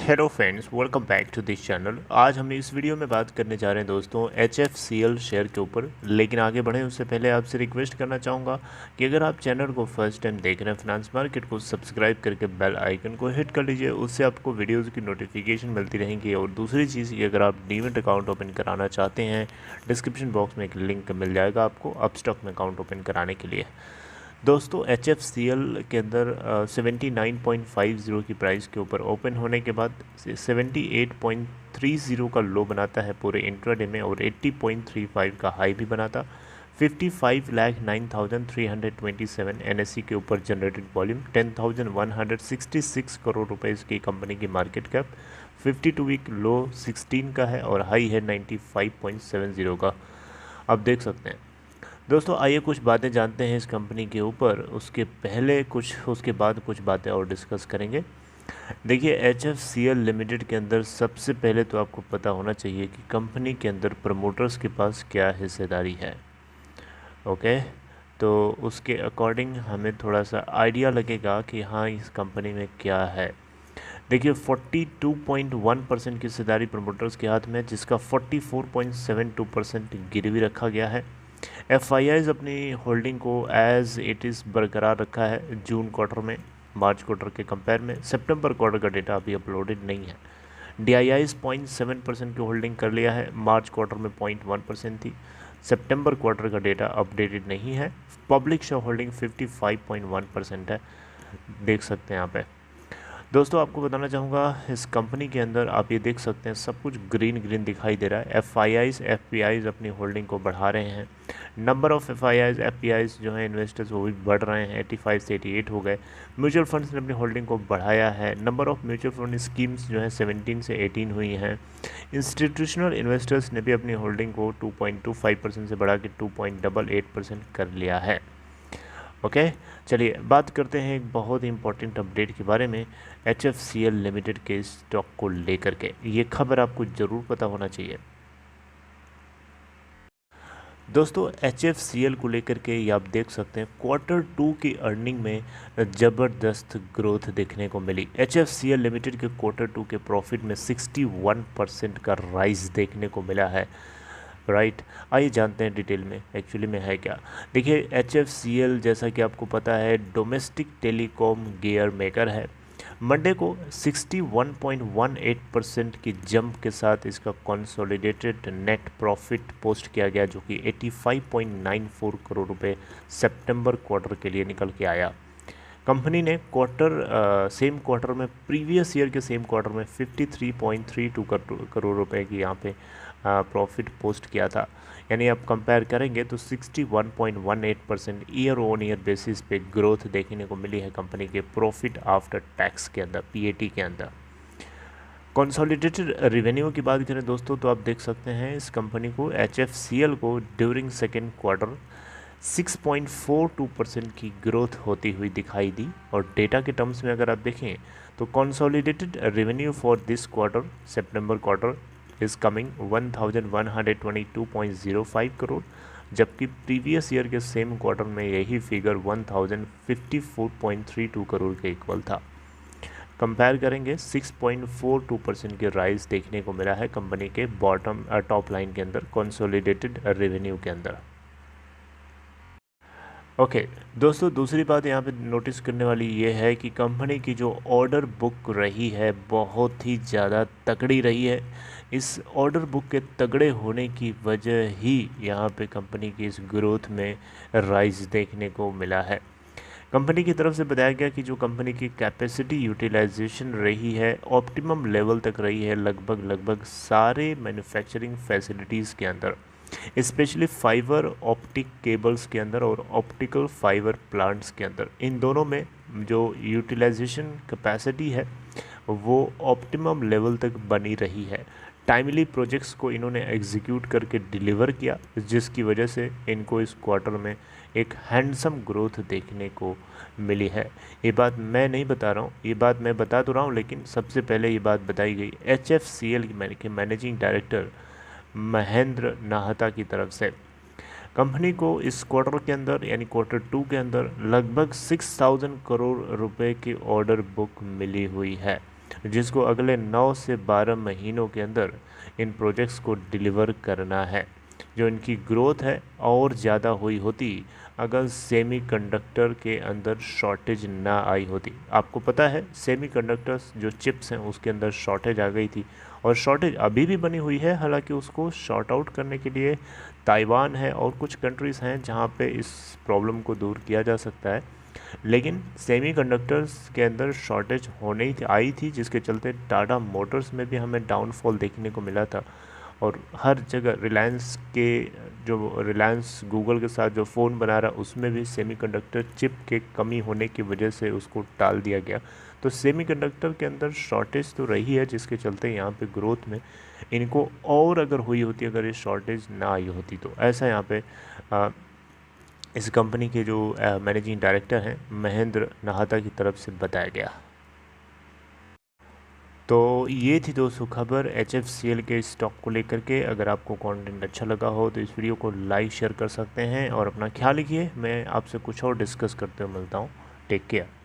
Hello friends, welcome back to this channel. आज हम इस वीडियो में बात करने जा रहे हैं दोस्तों HFCL शेयर के ऊपर। लेकिन आगे बढ़ें उससे पहले आपसे रिक्वेस्ट करना चाहूँगा कि अगर आप चैनल को फर्स्ट टाइम देख रहे हैं फाइनेंस मार्केट को सब्सक्राइब करके बेल आइकन को हिट कर लीजिए। उससे आपको वीडियोज़ की नोटिफिकेशन मिलती रहेंगी। और दूसरी चीज़ कि अगर आप डीमैट अकाउंट ओपन कराना चाहते हैं, डिस्क्रिप्शन बॉक्स में एक लिंक मिल जाएगा आपको अपस्टॉक में अकाउंट ओपन कराने के लिए। दोस्तों HFCL के अंदर 79.50 की प्राइस के ऊपर ओपन होने के बाद 78.30 का लो बनाता है पूरे इंट्राडे में, और 80.35 का हाई भी बनाता। 55,09,327 NSE के ऊपर जनरेटेड वॉल्यूम, 10,166 करोड़ रुपए की कंपनी की मार्केट कैप, 52 वीक लो 16 का है और हाई है 95.70 का। आप देख सकते हैं दोस्तों। आइए कुछ बातें जानते हैं इस कंपनी के ऊपर, उसके बाद कुछ बातें और डिस्कस करेंगे। देखिए, HFCL लिमिटेड के अंदर सबसे पहले तो आपको पता होना चाहिए कि कंपनी के अंदर प्रमोटर्स के पास क्या हिस्सेदारी है। ओके, तो उसके अकॉर्डिंग हमें थोड़ा सा आइडिया लगेगा कि हाँ, इस कंपनी में क्या है। देखिए, 42.1% की हिस्सेदारी प्रमोटर्स के हाथ में, जिसका 44.72% गिरवी रखा गया है। FIIs अपनी होल्डिंग को एज इट इज़ बरकरार रखा है जून क्वार्टर में मार्च क्वार्टर के कंपेयर में। सितंबर क्वार्टर का डेटा अभी अपलोडेड नहीं है। DIIs 0.7% की होल्डिंग कर लिया है। मार्च क्वार्टर में 0.1% थी। सितंबर क्वार्टर का डेटा अपडेटेड नहीं है। पब्लिक शेयर होल्डिंग 55.1% है, देख सकते हैं यहाँ पे। दोस्तों, आपको बताना चाहूँगा इस कंपनी के अंदर आप ये देख सकते हैं सब कुछ ग्रीन ग्रीन दिखाई दे रहा है। FIIs FPIs अपनी होल्डिंग को बढ़ा रहे हैं। नंबर ऑफ़ FIIs FPIs जो हैं इन्वेस्टर्स वो भी बढ़ रहे हैं, 85 से 88 हो गए। म्यूचुअल फंड्स ने अपनी होल्डिंग को बढ़ाया है। Number of mutual fund schemes जो है 17 से 18 हुई हैं। इंस्टीट्यूशनल इन्वेस्टर्स ने भी अपनी होल्डिंग को 2.25% से बढ़ा के 2.88% कर लिया है। ओके, चलिए बात करते हैं एक बहुत ही इंपॉर्टेंट अपडेट के बारे में, HFCL लिमिटेड के स्टॉक को लेकर के। ये खबर आपको ज़रूर पता होना चाहिए दोस्तों। HFCL को लेकर के ये आप देख सकते हैं Q2 की अर्निंग में ज़बरदस्त ग्रोथ देखने को मिली। HFCL लिमिटेड के Q2 के प्रॉफिट में 61% का राइज देखने को मिला है। राइट, आइए जानते हैं डिटेल में एक्चुअली में है क्या। देखिए, HFCL जैसा कि आपको पता है डोमेस्टिक टेलीकॉम गियर मेकर है। मंडे को 61.18% की जंप के साथ इसका कंसोलिडेटेड नेट प्रॉफिट पोस्ट किया गया, जो कि 85.94 करोड़ रुपए सितंबर क्वार्टर के लिए निकल के आया। कंपनी ने सेम क्वार्टर में प्रीवियस ईयर के सेम क्वार्टर में 53.32 करोड़ रुपए की यहाँ पे प्रॉफिट पोस्ट किया था। यानी आप कंपेयर करेंगे तो 61.18% ईयर ऑन ईयर बेसिस पे ग्रोथ देखने को मिली है कंपनी के प्रॉफिट आफ्टर टैक्स के अंदर, PAT के अंदर। कंसोलिडेटेड रेवेन्यू की बात करें दोस्तों, तो आप देख सकते हैं इस कंपनी को HFCL को ड्यूरिंग सेकेंड क्वार्टर 6.42% की ग्रोथ होती हुई दिखाई दी। और डेटा के टर्म्स में अगर आप देखें तो consolidated revenue for this quarter September quarter is coming 1122.05 crore, जबकि प्रीवियस ईयर के सेम क्वार्टर में यही फिगर 1054.32 करोड़ के इक्वल था। कंपेयर करेंगे 6.42% की राइज देखने को मिला है कंपनी के टॉप लाइन के अंदर कंसोलिडेटेड रेवेन्यू के अंदर। ओके दोस्तों, दूसरी बात यहाँ पे नोटिस करने वाली ये है कि कंपनी की जो ऑर्डर बुक रही है बहुत ही ज़्यादा तगड़ी रही है। इस ऑर्डर बुक के तगड़े होने की वजह ही यहाँ पे कंपनी की इस ग्रोथ में राइज देखने को मिला है। कंपनी की तरफ से बताया गया कि जो कंपनी की कैपेसिटी यूटिलाइजेशन रही है ऑप्टिमम लेवल तक रही है लगभग सारे मैन्युफैक्चरिंग फैसिलिटीज़ के अंदर, स्पेशली फाइबर ऑप्टिक केबल्स के अंदर और ऑप्टिकल फाइबर प्लांट्स के अंदर। इन दोनों में जो यूटिलाइजेशन कैपेसिटी है वो ऑप्टिमम लेवल तक बनी रही है। टाइमली प्रोजेक्ट्स को इन्होंने एग्जीक्यूट करके डिलीवर किया, जिसकी वजह से इनको इस क्वार्टर में एक हैंडसम ग्रोथ देखने को मिली है। ये बात मैं नहीं बता रहा हूँ, ये बात मैं बता तो रहा हूँ, लेकिन सबसे पहले ये बात बताई गई HFCL के मैनेजिंग डायरेक्टर महेंद्र नाहता की तरफ से। कंपनी को इस क्वार्टर के अंदर यानी Q2 के अंदर लगभग 6000 करोड़ रुपए की ऑर्डर बुक मिली हुई है। जिसको अगले 9 से 12 महीनों के अंदर इन प्रोजेक्ट्स को डिलीवर करना है। जो इनकी ग्रोथ है और ज़्यादा हुई होती अगर सेमीकंडक्टर के अंदर शॉर्टेज ना आई होती। आपको पता है सेमीकंडक्टर्स जो चिप्स हैं उसके अंदर शॉर्टेज आ गई थी, और शॉर्टेज अभी भी बनी हुई है। हालांकि उसको शॉर्ट आउट करने के लिए ताइवान है और कुछ कंट्रीज़ हैं जहां पे इस प्रॉब्लम को दूर किया जा सकता है। लेकिन सेमीकंडक्टर्स के अंदर शॉर्टेज होने ही आई थी, जिसके चलते टाटा मोटर्स में भी हमें डाउनफॉल देखने को मिला था। और हर जगह रिलायंस गूगल के साथ जो फ़ोन बना रहा उसमें भी सेमीकंडक्टर चिप के कमी होने की वजह से उसको टाल दिया गया। तो सेमीकंडक्टर के अंदर शॉर्टेज तो रही है, जिसके चलते यहाँ पे ग्रोथ में इनको और अगर हुई होती, अगर ये शॉर्टेज ना आई होती तो ऐसा यहाँ पे इस कंपनी के जो मैनेजिंग डायरेक्टर हैं महेंद्र नाहता की तरफ से बताया गया। तो ये थी दोस्तों खबर HFCL के स्टॉक को लेकर के। अगर आपको कंटेंट अच्छा लगा हो तो इस वीडियो को लाइक शेयर कर सकते हैं और अपना ख्याल रखिए। मैं आपसे कुछ और डिस्कस करते हुए मिलता हूँ। Take care.